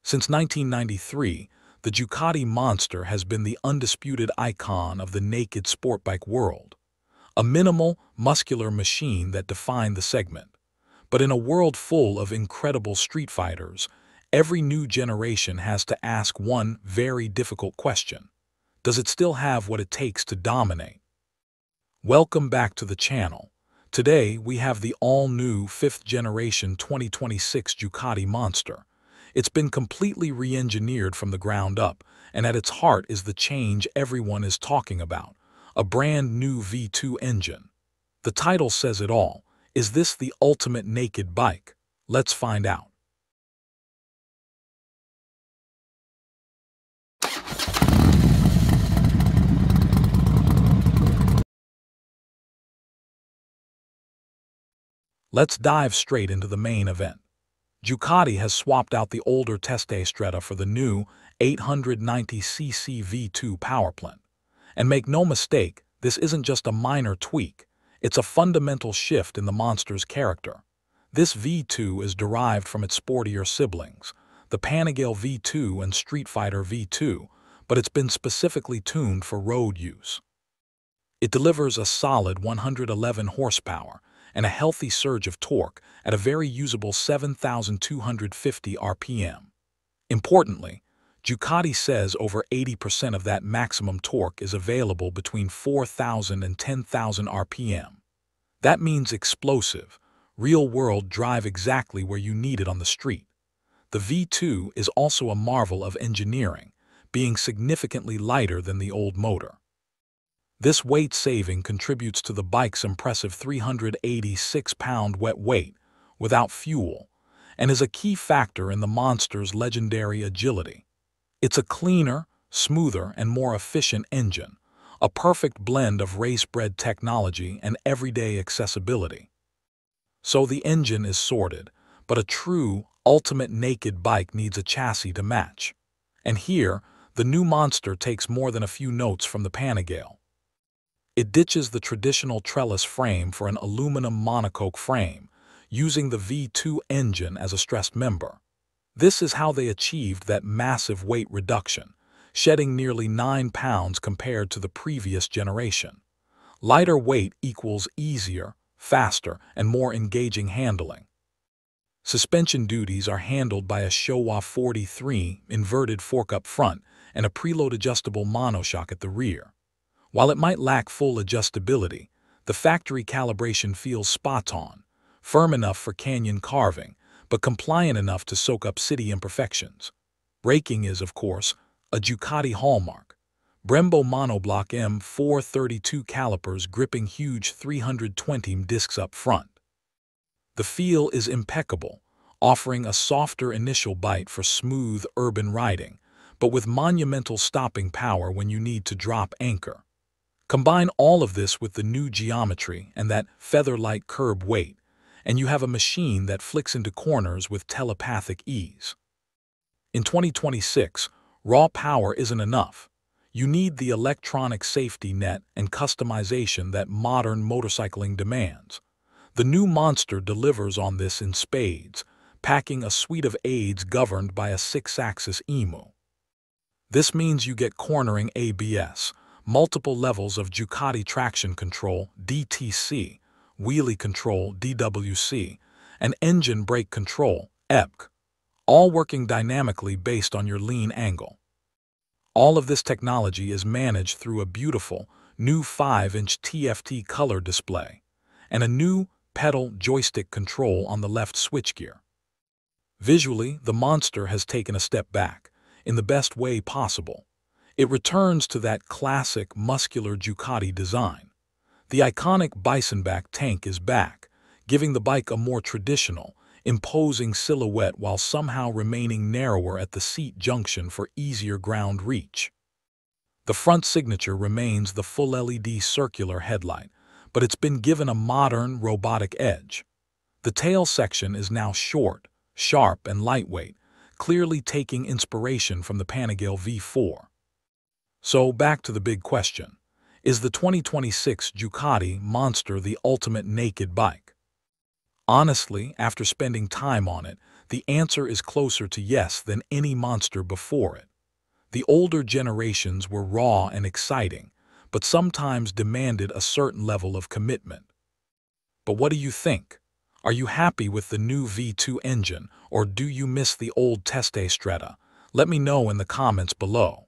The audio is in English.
Since 1993, the Ducati Monster has been the undisputed icon of the naked sport bike world, a minimal, muscular machine that defined the segment. But in a world full of incredible street fighters, every new generation has to ask one very difficult question. Does it still have what it takes to dominate? Welcome back to the channel. Today, we have the all-new 5th generation 2026 Ducati Monster. It's been completely re-engineered from the ground up, and at its heart is the change everyone is talking about, a brand new V2 engine. The title says it all. Is this the ultimate naked bike? Let's find out. Let's dive straight into the main event. Ducati has swapped out the older Teste Stretta for the new 890cc V2 powerplant. And make no mistake, this isn't just a minor tweak, it's a fundamental shift in the Monster's character. This V2 is derived from its sportier siblings, the Panigale V2 and Street Fighter V2, but it's been specifically tuned for road use. It delivers a solid 111 horsepower and a healthy surge of torque at a very usable 7,250 RPM. Importantly, Ducati says over 80% of that maximum torque is available between 4,000 and 10,000 RPM. That means explosive, real-world drive exactly where you need it on the street. The V2 is also a marvel of engineering, being significantly lighter than the old motor. This weight saving contributes to the bike's impressive 386-pound wet weight without fuel, and is a key factor in the Monster's legendary agility. It's a cleaner, smoother, and more efficient engine, a perfect blend of race-bred technology and everyday accessibility. So the engine is sorted, but a true, ultimate naked bike needs a chassis to match. And here, the new Monster takes more than a few notes from the Panigale. It ditches the traditional trellis frame for an aluminum monocoque frame, using the V2 engine as a stressed member. This is how they achieved that massive weight reduction, shedding nearly 9 pounds compared to the previous generation. Lighter weight equals easier, faster, and more engaging handling. Suspension duties are handled by a Showa 43 inverted fork up front and a preload adjustable monoshock at the rear. While it might lack full adjustability, the factory calibration feels spot-on, firm enough for canyon carving, but compliant enough to soak up city imperfections. Braking is, of course, a Ducati hallmark. Brembo monoblock M432 calipers gripping huge 320 discs up front. The feel is impeccable, offering a softer initial bite for smooth urban riding, but with monumental stopping power when you need to drop anchor. Combine all of this with the new geometry and that feather-light curb weight, and you have a machine that flicks into corners with telepathic ease. In 2026, raw power isn't enough. You need the electronic safety net and customization that modern motorcycling demands. The new Monster delivers on this in spades, packing a suite of aids governed by a 6-axis EMU. This means you get cornering ABS, multiple levels of Ducati traction control DTC, wheelie control DWC, and engine brake control EBC, all working dynamically based on your lean angle. All of this technology is managed through a beautiful, new 5-inch TFT color display and a new pedal joystick control on the left switchgear. Visually, the Monster has taken a step back, in the best way possible. It returns to that classic muscular Ducati design. The iconic Bisonback tank is back, giving the bike a more traditional, imposing silhouette while somehow remaining narrower at the seat junction for easier ground reach. The front signature remains the full LED circular headlight, but it's been given a modern, robotic edge. The tail section is now short, sharp, and lightweight, clearly taking inspiration from the Panigale V4. So back to the big question. Is the 2026 Ducati Monster the ultimate naked bike? Honestly, after spending time on it, The answer is closer to yes than any monster before it. The older generations were raw and exciting, but sometimes demanded a certain level of commitment. But what do you think? Are you happy with the new V2 engine, or do you miss the old Teste Stretta? Let me know in the comments below.